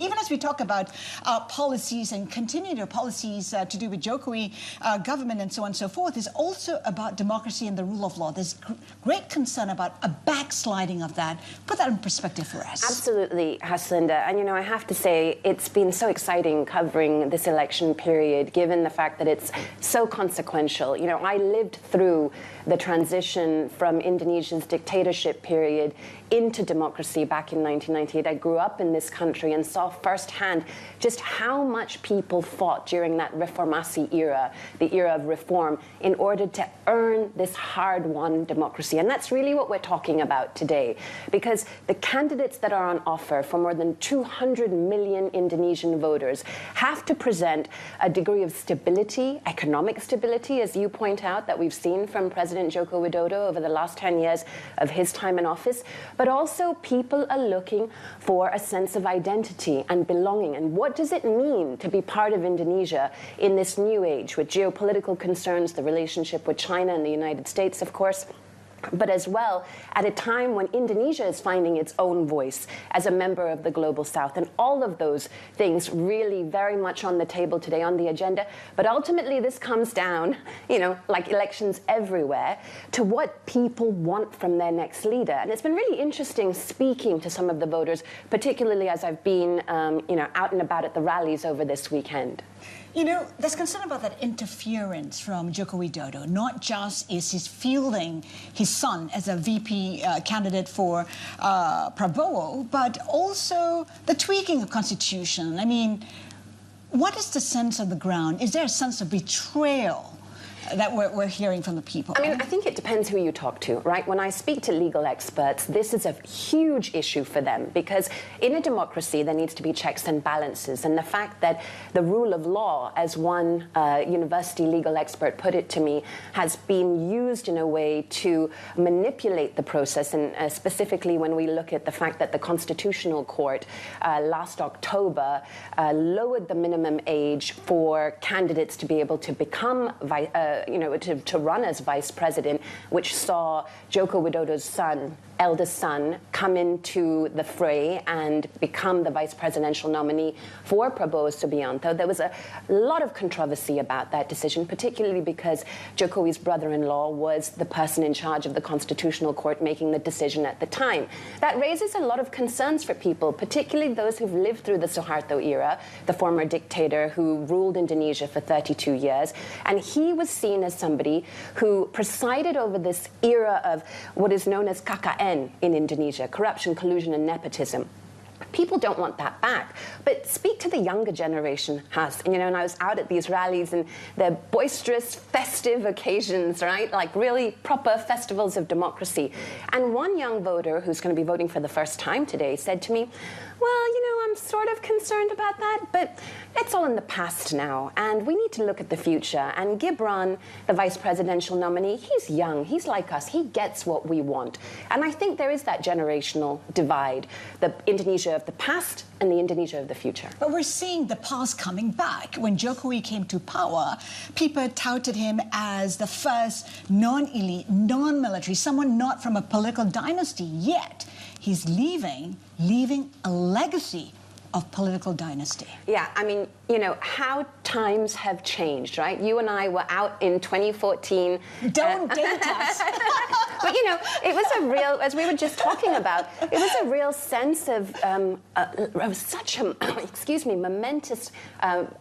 even as we talk about policies and continuing policies to do with Jokowi government and so on and so forth, is also about democracy and the rule of law. There's great concern about a backsliding of that. Put that in perspective for us. Absolutely, Haslinda. And, I have to say, it's been so exciting covering this election period, given the fact that it's so consequential. I lived through the transition from Indonesia's dictatorship period into democracy back in 1998. I grew up in this country and saw firsthand just how much people fought during that reformasi era, the era of reform, in order to earn this hard-won democracy. And that's really what we're talking about today, because the candidates that are on offer for more than 200 million Indonesian voters have to present a degree of stability, economic stability, as you point out, that we've seen from President Joko Widodo over the last 10 years of his time in office. But also people are looking for a sense of identity and belonging. And what does it mean to be part of Indonesia in this new age with geopolitical concerns, the relationship with China and the United States, of course, but as well at a time when Indonesia is finding its own voice as a member of the Global South. And all of those things really very much on the table today, on the agenda. But ultimately, this comes down, like elections everywhere, to what people want from their next leader. And it's been really interesting speaking to some of the voters, particularly as I've been, out and about at the rallies over this weekend. There's concern about that interference from Joko Widodo. Not just is he fielding his son as a VP candidate for Prabowo, but also the tweaking of constitution. I mean, what is the sense on the ground? Is there a sense of betrayal that we're hearing from the people? I think it depends who you talk to, right? When I speak to legal experts, this is a huge issue for them, because in a democracy, there needs to be checks and balances. And the fact that the rule of law, as one university legal expert put it to me, has been used in a way to manipulate the process, and specifically when we look at the fact that the Constitutional Court last October lowered the minimum age for candidates to be able to become to run as vice president, which saw Joko Widodo's eldest son, come into the fray and become the vice presidential nominee for Prabowo Subianto. There was a lot of controversy about that decision, particularly because Jokowi's brother-in-law was the person in charge of the Constitutional Court making the decision at the time. That raises a lot of concerns for people, particularly those who've lived through the Suharto era, the former dictator who ruled Indonesia for 32 years. And he was seen as somebody who presided over this era of what is known as KKN in Indonesia, corruption, collusion, and nepotism. People don't want that back. But speak to the younger generation, Has. And I was out at these rallies, and they're boisterous, festive occasions, right? Like really proper festivals of democracy. And one young voter who's going to be voting for the first time today said to me, well, I'm sort of concerned about that, but it's all in the past now, and we need to look at the future. And Gibran, the vice presidential nominee, he's young, he's like us, he gets what we want. And I think there is that generational divide, the Indonesia of the past and the Indonesia of the future. But we're seeing the past coming back. When Jokowi came to power, people touted him as the first non-elite, non-military, someone not from a political dynasty, yet he's leaving a legacy of political dynasty. Yeah, how times have changed, right? You and I were out in 2014. Don't date us. But, it was a real, as we were just talking about, it was a real sense of such a, momentous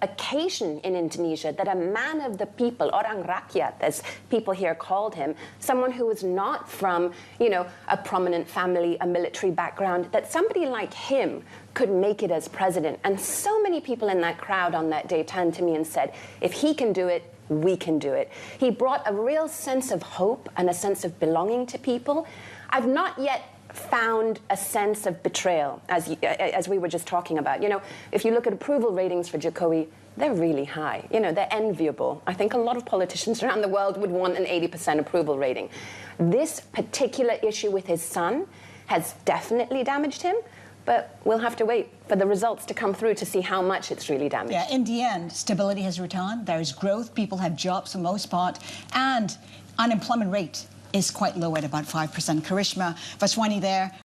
occasion in Indonesia that a man of the people, orang rakyat, as people here called him, someone who was not from, a prominent family, a military background, that somebody like him could make it as president. And so many people in that crowd on that day turned to me and said, if he can do it, we can do it. He brought a real sense of hope and a sense of belonging to people. I've not yet found a sense of betrayal, as we were just talking about. If you look at approval ratings for Jokowi, they're really high. They're enviable. I think a lot of politicians around the world would want an 80% approval rating. This particular issue with his son has definitely damaged him. But we'll have to wait for the results to come through to see how much it's really damaged. Yeah, in the end, stability has returned. There is growth. People have jobs for the most part. And unemployment rate is quite low at about 5%. Karishma, Vaswani there.